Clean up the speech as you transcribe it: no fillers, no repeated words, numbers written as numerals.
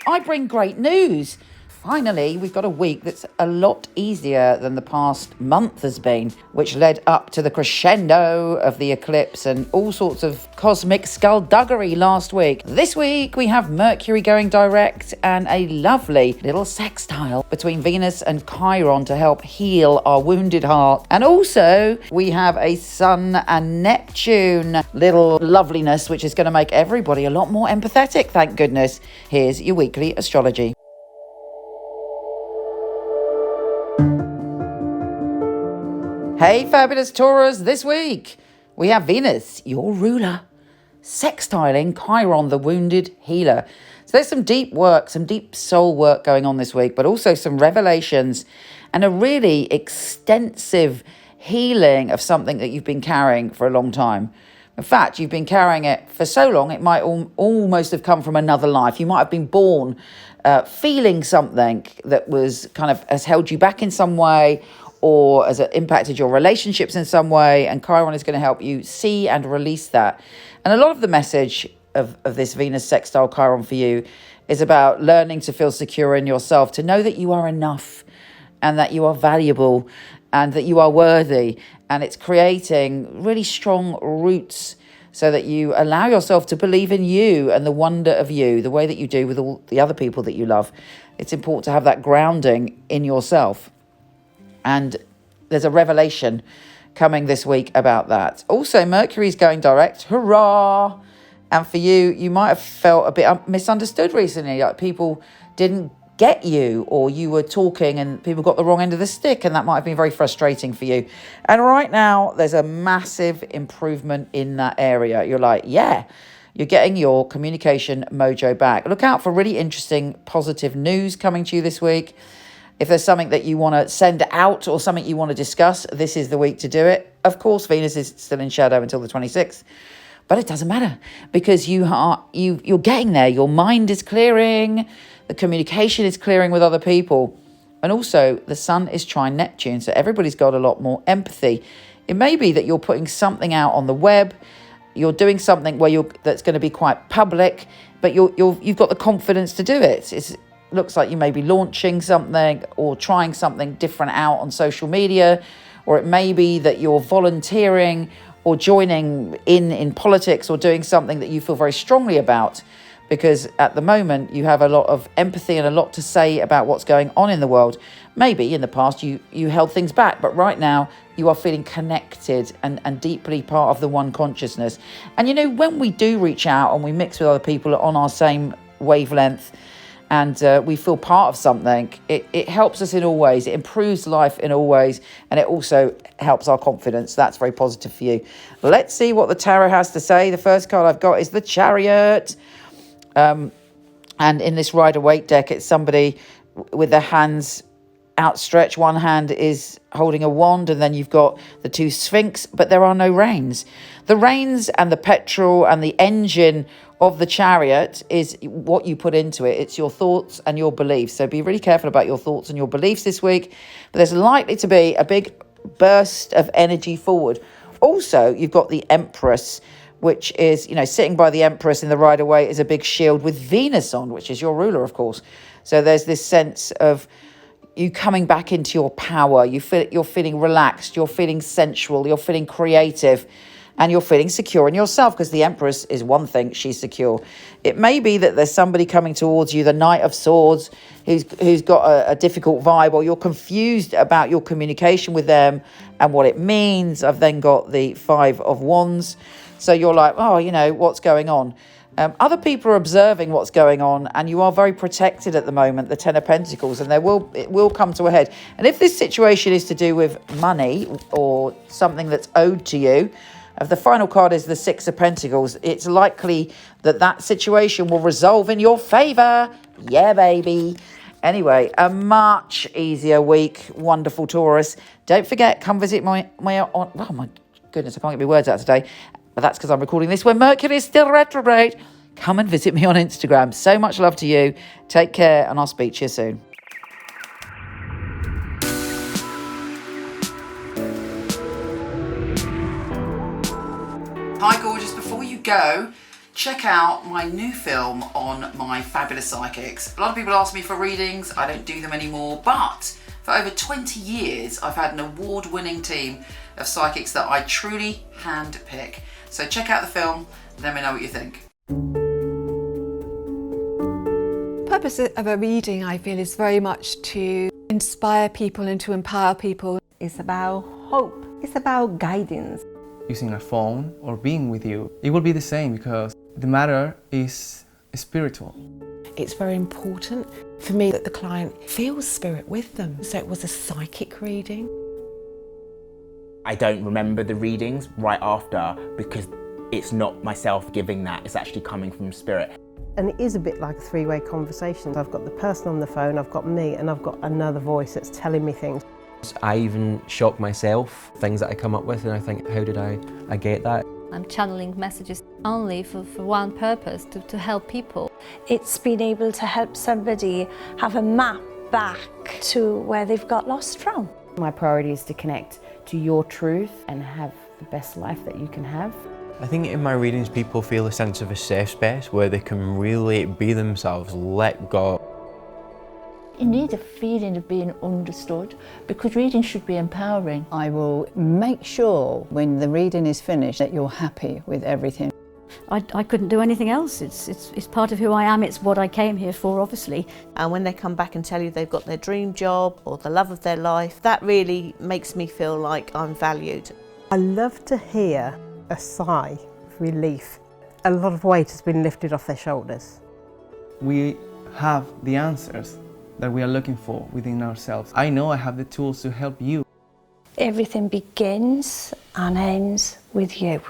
I bring great news. Finally, we've got a week that's a lot easier than the past month has been, which led up to the crescendo of the eclipse and all sorts of cosmic skullduggery last week. This week, we have Mercury going direct and a lovely little sextile between Venus and Chiron to help heal our wounded heart. And also, we have a Sun and Neptune little loveliness, which is going to make everybody a lot more empathetic, thank goodness. Here's your weekly astrology. Hey, fabulous Taurus, this week we have Venus, your ruler, sextiling Chiron, the wounded healer. So there's some deep work, some deep soul work going on this week, but also some revelations and a really extensive healing of something that you've been carrying for a long time. In fact, you've been carrying it for so long, it might almost have come from another life. You might have been born feeling something that was kind of has held you back in some way, or has it impacted your relationships in some way, and Chiron is going to help you see and release that. And a lot of the message of this Venus sextile Chiron for you is about learning to feel secure in yourself, to know that you are enough and that you are valuable and that you are worthy. And it's creating really strong roots so that you allow yourself to believe in you and the wonder of you, the way that you do with all the other people that you love. It's important to have that grounding in yourself. And there's a revelation coming this week about that. Also, Mercury's going direct. Hurrah! And for you, you might have felt a bit misunderstood recently. Like people didn't get you, or you were talking and people got the wrong end of the stick, and that might have been very frustrating for you. And right now, there's a massive improvement in that area. You're like, yeah, you're getting your communication mojo back. Look out for really interesting, positive news coming to you this week. If there's something that you want to send out or something you want to discuss, this is the week to do it. Of course, Venus is still in shadow until the 26th, but it doesn't matter because you're getting there. Your mind is clearing, the communication is clearing with other people, and also the Sun is trine Neptune, so everybody's got a lot more empathy. It may be that you're putting something out on the web, you're doing something that's going to be quite public, but you've got the confidence to do it. Looks like you may be launching something or trying something different out on social media, or it may be that you're volunteering or joining in politics or doing something that you feel very strongly about, because at the moment you have a lot of empathy and a lot to say about what's going on in the world. Maybe in the past you held things back, but right now you are feeling connected and deeply part of the one consciousness. And when we do reach out and we mix with other people on our same wavelength, and we feel part of something, it helps us in all ways. It improves life in all ways, and it also helps our confidence. That's very positive for you. Let's see what the tarot has to say. The first card I've got is the Chariot. And in this Rider-Waite deck, it's somebody with their hands outstretched. One hand is holding a wand, and then you've got the two Sphinx, but there are no reins. The reins and the petrol and the engine of the Chariot is what you put into it. It's your thoughts and your beliefs. So be really careful about your thoughts and your beliefs this week. But there's likely to be a big burst of energy forward. Also, you've got the Empress, which is, sitting by the Empress in the Rider-Waite is a big shield with Venus on, which is your ruler, of course. So there's this sense of you coming back into your power. You're feeling relaxed. You're feeling sensual. You're feeling creative. And you're feeling secure in yourself, because the Empress is one thing, she's secure. It may be that there's somebody coming towards you, the Knight of Swords, who's got a difficult vibe, or you're confused about your communication with them and what it means. I've then got the Five of Wands. So you're like, what's going on? Other people are observing what's going on, and you are very protected at the moment, the Ten of Pentacles, and it will come to a head. And if this situation is to do with money or something that's owed to you, the final card is the Six of Pentacles. It's likely that situation will resolve in your favour. Yeah, baby. Anyway, a much easier week. Wonderful, Taurus. Don't forget, come visit my oh my goodness, I can't get my words out today. But that's because I'm recording this when Mercury is still retrograde. Come and visit me on Instagram. So much love to you. Take care, and I'll speak to you soon. Hi, gorgeous. Before you go, check out my new film on my fabulous psychics. A lot of people ask me for readings. I don't do them anymore, but for over 20 years, I've had an award-winning team of psychics that I truly hand-pick. So check out the film, let me know what you think. The purpose of a reading, I feel, is very much to inspire people and to empower people. It's about hope. It's about guidance. Using a phone or being with you, it will be the same because the matter is spiritual. It's very important for me that the client feels spirit with them. So it was a psychic reading. I don't remember the readings right after because it's not myself giving that, it's actually coming from spirit. And it is a bit like a three-way conversation. I've got the person on the phone, I've got me, and I've got another voice that's telling me things. I even shock myself, things that I come up with, and I think, how did I get that? I'm channeling messages only for one purpose, to help people. It's been able to help somebody have a map back to where they've got lost from. My priority is to connect to your truth and have the best life that you can have. I think in my readings people feel a sense of a safe space where they can really be themselves, let go. You need a feeling of being understood because reading should be empowering. I will make sure when the reading is finished that you're happy with everything. I couldn't do anything else. It's part of who I am. It's what I came here for, obviously. And when they come back and tell you they've got their dream job or the love of their life, that really makes me feel like I'm valued. I love to hear a sigh of relief. A lot of weight has been lifted off their shoulders. We have the answers that we are looking for within ourselves. I know I have the tools to help you. Everything begins and ends with you.